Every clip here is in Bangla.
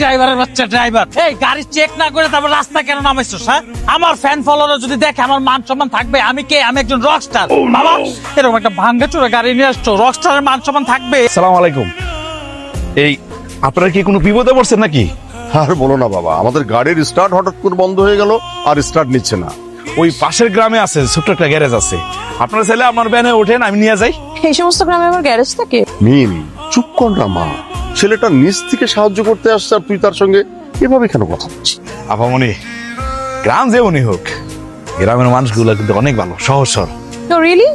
ড্রাইভারের বাচ্চা ড্রাইভার, এই গাড়ি চেক না করে তারপর রাস্তা কেন নামাইছিস? হ্যাঁ, আমার ফ্যান ফলোয়ার যদি দেখে আমার মান সম্মান থাকবে? আমি কে? আমি একজন রকস্টার বাবা। এরকম একটা ভাঙ্গা চোরা গাড়ি নিয়ে আসছো, রকস্টারের মান সম্মান থাকবে? আসসালামু আলাইকুম। এই আপনারা কি কোনো বিপদে পড়ছেন নাকি? আর বলো না বাবা, আমাদের গাড়ির স্টার্ট হঠাৎ করে বন্ধ হয়ে গেল, আর স্টার্ট নিচ্ছে না। ওই পাশের গ্রামে আছে ছোট্ট একটা গ্যারেজ আছে, আপনারা চাইলে আমার ভ্যানে ওঠেন, আমি নিয়ে যাই। এই সমস্ত গ্রামে আমার গ্যারেজ থাকে? মিম, চুপ কর না মা। ছেলেটা নিজ থেকে সাহায্য করতে আসছে, আর তুই তার সঙ্গে এভাবে কেন কথা বলছিস? আপামনি, গ্রাম যেমনই হোক, গ্রামের মানুষগুলো কিন্তু অনেক ভালো, সহজ সরল। তো really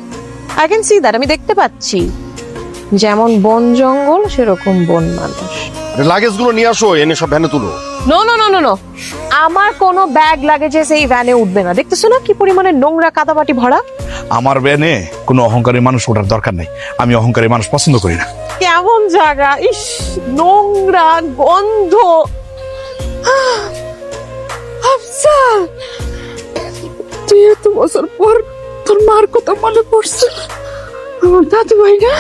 I can see that, আমি দেখতে পাচ্ছি। যেমন বন জঙ্গল সেরকম বন মানুষ। লাগেজ গুলো নিয়ে আসো, এনে সব ভ্যানে তুলো। No no no no no, আমার কোনো ব্যাগ লাগেজে সেই ভ্যানে উঠবে না। দেখতেছো না কি পরিমাণে নোংরা কাদামাটি ভরা? আমার ভ্যানে কোনো অহংকারী মানুষ ওঠার দরকার নেই, আমি অহংকারী মানুষ পছন্দ করি না। কেমন জায়গা, ইস, নোংরা, গন্ধ। আফজাল, তুই এত বছর পর তোর মার কথা মনে পড়ছে? আমার দাদু ভাই না,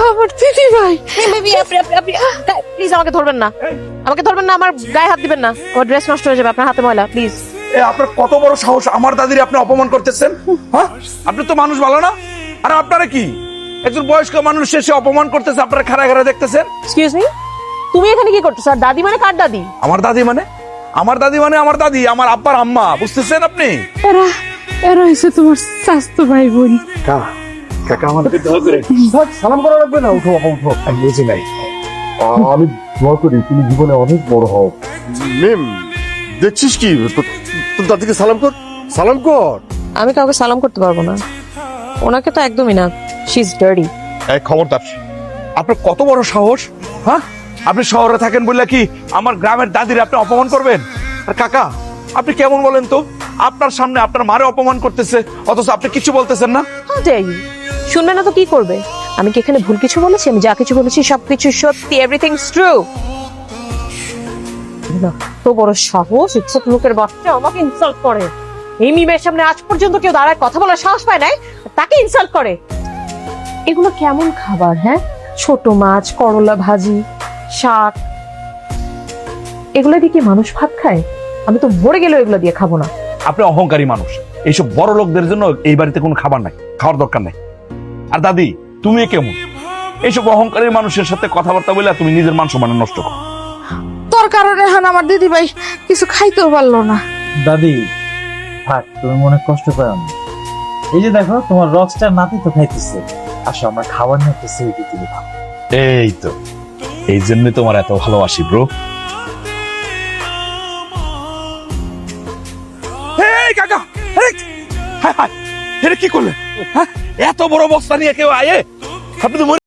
আমার দিদি ভাই। প্লিজ আমাকে ধরবেন না, আমাকে ধরবেন না, আমার গায়ে হাত দিবেন না, আমার ড্রেস নষ্ট হয়ে যাবে, আপনার হাতে ময়লা, প্লিজ। আপনার কত বড় সাহস, আমার দাদির আপনি অপমান করতেছেন? হ্যাঁ, আপনি তো মানুষ ভালো না? আরে আপনারা কি একজন বয়স্ক মানুষ শেষে অপমান করতেছে, আপনারা খাড়া খাড়া দেখতেছেন? এক্সকিউজ মি, তুমি এখানে কি করতেছো? আর দাদি মানে কার দাদি? আমার দাদি মানে আমার দাদি মানে আমার দাদি, আমার আব্বার আম্মা, বুঝতেছেন আপনি? এরা হয়েছে তোমার স্বাস্থ্য ভাই বোন। কাকা আমাদেরকে দোয়া করে সালাম করা লাগবে না, উঠো বাবা, উঠো। আমি বুঝি নাই। আমি দোয়া করি তুমি জীবনে অনেক বড় হও। মিম, দেখছিস কি? তোর দাদিকে সালাম কর, সালাম কর। আমি কাউকে সালাম করতে পারবো না, ওনাকে তো একদমই না, শি ইজ ডার্টি। এই খবরদার, আপনার কত বড় সাহস? হ্যাঁ, আপনি শহরে থাকেন বললে কি আমার গ্রামের দাদির আপনি অপমান করবেন? আর কাকা, আপনি কেমন বলেন তো? আপনার সামনে আপনার মারে অপমান করতেছে, অথচ আপনি কিছু বলতেছেন না। শুনবে না তো কি করবে? আমি কি এখানে ভুল কিছু বলেছি? আমি যা কিছু বলেছি সবকিছু সত্যি, এভরিথিং ইজ ট্রু। তো বড় সাহস, ইচ্ছা লোকের বাচ্চা আমাকে ইনসাল্ট করে। এই মিমের সামনে আজ পর্যন্ত কেউ দাঁড়ায় কথা বলার সাহস পায় নাই, তাকে ইনসাল্ট করে। এগুলো কেমন খাবার? হ্যাঁ, ছোট মাছ, করলা ভাজি, শাক, এগুলো দিয়ে কি মানুষ ভাত খায়? আমি তো মরে গেলেও এগুলো দিয়ে খাবো না। আপনি অহংকারী মানুষ, এইসব বড় লোকদের জন্য এই বাড়িতে কোনো খাবার নাই, খাওয়ার দরকার নাই। আর দাদি, তুমি কেমন? এইসব অহংকারী মানুষের সাথে কথাবার্তা বলে তুমি নিজের মান সম্মান নষ্ট করো। তোর কারণে এখন আমার দিদি ভাই কিছু খাইতেও পারলো না। দাদি থাক, তুমি মনে কষ্ট করো না। এই যে দেখো তোমার রকস্টার নাতি তো খাইতেছে, আসো আমরা খাবার নিয়ে একটা সেলফি তুলি। এই তো, এই জন্য তোমার এত ভালোবাসি ব্রো। এই কাকা, কি করলেন? হ্যাঁ, এত বড় বস্তা নিয়ে কেউ আয়ে? আপনি তো মরে